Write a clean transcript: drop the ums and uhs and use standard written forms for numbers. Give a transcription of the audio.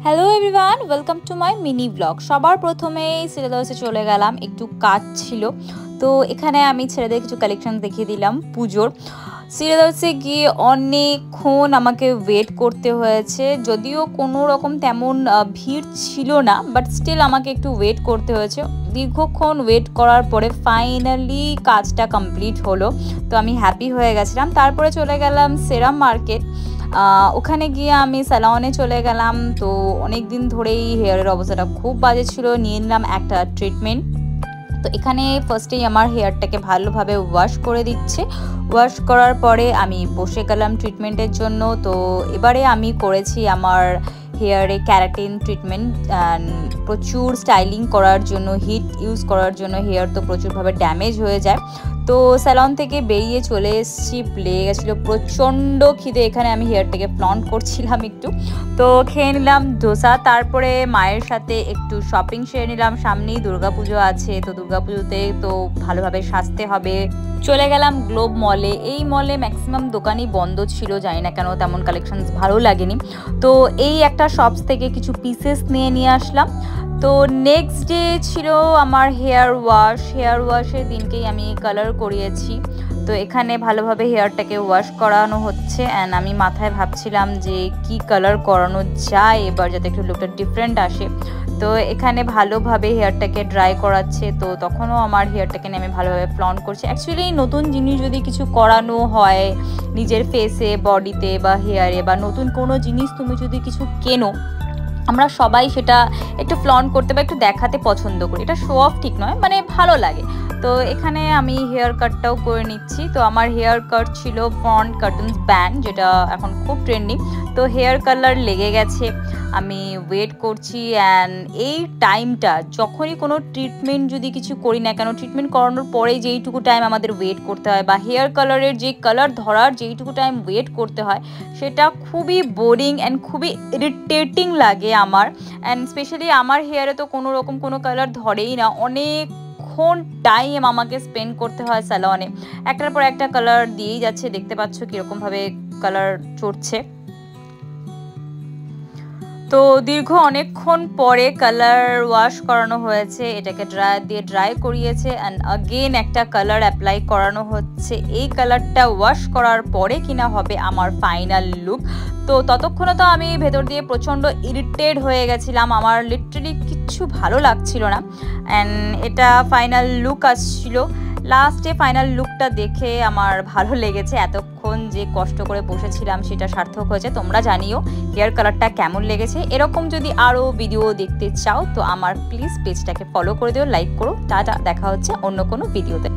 Hello everyone, welcome to my mini blog. সবার প্রথমেই সিলেদাসে চলে গেলাম, একটু কাজ ছিল। তো এখানে আমি ছেলেদের কিছু কালেকশন দেখিয়ে দিলাম পুজোর। সিলেদাসে গিয়ে অনেকক্ষণ আমাকে ওয়েট করতে হয়েছে, যদিও কোনো রকম তেমন ভিড় ছিল না, বাট স্টিল আমাকে একটু ওয়েট করতে হয়েছে। দীর্ঘক্ষণ ওয়েট করার পরে ফাইনালি কাজটা কমপ্লিট হলো, তো আমি হ্যাপি হয়ে গেছিলাম। তারপরে চলে গেলাম সেরাম মার্কেট। ওখানে গিয়ে আমি স্যালনে চলে গেলাম। তো অনেক দিন ধরেই হেয়ারের অবস্থাটা খুব বাজে ছিল, নিয়ে নিলাম একটা ট্রিটমেন্ট। তো এখানে ফার্স্টেই আমার হেয়ারটাকে ভালোভাবে ওয়াশ করে দিচ্ছে। ওয়াশ করার পরে আমি বসে গেলাম ট্রিটমেন্টের জন্য। তো এবারে আমি করেছি আমার হেয়ারে ক্যারাটিন ট্রিটমেন্ট, প্রচুর স্টাইলিং করার জন্য, হিট ইউজ করার জন্য। হেয়ার তো প্রচুরভাবে ড্যামেজ হয়ে যায়। তো স্যালন থেকে বেরিয়ে চলে এসেছি, লেগে গেছিলো প্রচণ্ড খিদে। এখানে আমি হেয়ারটাকে ফ্লন্ট করছিলাম একটু, তো খেয়ে নিলাম ডোসা। তারপরে মায়ের সাথে একটু শপিং সেরে নিলাম, সামনেই দুর্গাপুজো আছে, তো দুর্গাপুজোতে তো ভালোভাবে সাজতে হবে। চলে গেলাম গ্লোব মলে। এই মলে ম্যাক্সিমাম দোকানই বন্ধ ছিল, জানি না কেন, তেমন কালেকশন ভালো লাগেনি। তো এই একটা শপস থেকে কিছু পিসেস নিয়ে আসলাম। তো নেক্সট ডে ছিল আমার হেয়ার ওয়াশের দিনকেই আমি কালার করিয়েছি। তো এখানে ভালোভাবে হেয়ারটাকে ওয়াশ করানো হচ্ছে, অ্যান্ড আমি মাথায় ভাবছিলাম যে কি কালার করানো যায় এবার, যাতে একটু লুকটা ডিফারেন্ট আসে। তো এখানে ভালোভাবে হেয়ারটাকে ড্রাই করাচ্ছে। তো তখনও আমার হেয়ারটাকে নিয়ে আমি ভালোভাবে ফ্লন্ট করছি। অ্যাকচুয়ালি নতুন জিনিস যদি কিছু করানো হয় নিজের ফেসে, বডিতে বা হেয়ারে, বা নতুন কোনো জিনিস তুমি যদি কিছু কেনো, আমরা সবাই সেটা একটু ফ্লন্ট করতে বা একটু দেখাতে পছন্দ করি। এটা শো অফ ঠিক নয়, মানে ভালো লাগে। তো এখানে আমি হেয়ার কাটটাও করে নিচ্ছি। তো আমার হেয়ার কাট ছিল ফ্রন্ট কার্টনস ব্যান্ড, যেটা এখন খুব ট্রেন্ডিং। তো হেয়ার কালার লেগে গেছে, আমি ওয়েট করছি। অ্যান্ড এই টাইমটা, যখনই কোনো ট্রিটমেন্ট যদি কিছু করি না কেন, ট্রিটমেন্ট করানোর পরে যেইটুকু টাইম আমাদের ওয়েট করতে হয়, বা হেয়ার কালারের যে কালার ধরার যেইটুকু টাইম ওয়েট করতে হয়, সেটা খুবই বোরিং অ্যান্ড খুবই ইরিটেটিং লাগে আমার। অ্যান্ড স্পেশালি আমার হেয়ারে তো কোনো রকম কোনো কালার ধরেই না, অনেকক্ষণ টাইম আমাকে স্পেন্ড করতে হয় স্যালনে। একটার পর একটা কালার দিয়েই যাচ্ছে, দেখতে পাচ্ছ কীরকমভাবে কালার চড়ছে। তো দীর্ঘ অনেকক্ষণ পরে কালার ওয়াশ করানো হয়েছে, এটাকে ড্রাই করিয়েছে, অ্যান্ড আগেন একটা কালার অ্যাপ্লাই করানো হচ্ছে। এই কালারটা ওয়াশ করার পরে কিনা হবে আমার ফাইনাল লুক। তো ততক্ষণে তো আমি ভেতর দিয়ে প্রচণ্ড ইরিটেট হয়ে গেছিলাম, আমার লিটারালি কিচ্ছু ভালো লাগছিল না। অ্যান্ড এটা ফাইনাল লুক আসছিল। লাস্টে ফাইনাল লুকটা দেখে আমার ভালো লেগেছে, এতক্ষণ যে কষ্ট করে বসেছিলাম সেটা সার্থক হয়েছে। তোমরা জানিও হেয়ার কালারটা কেমন লেগেছে। এরকম যদি আরও ভিডিও দেখতে চাও তো আমার প্লিজ পেজটাকে ফলো করে দিও, লাইক করো। টাটা, দেখা হচ্ছে অন্য কোনো ভিডিওতে।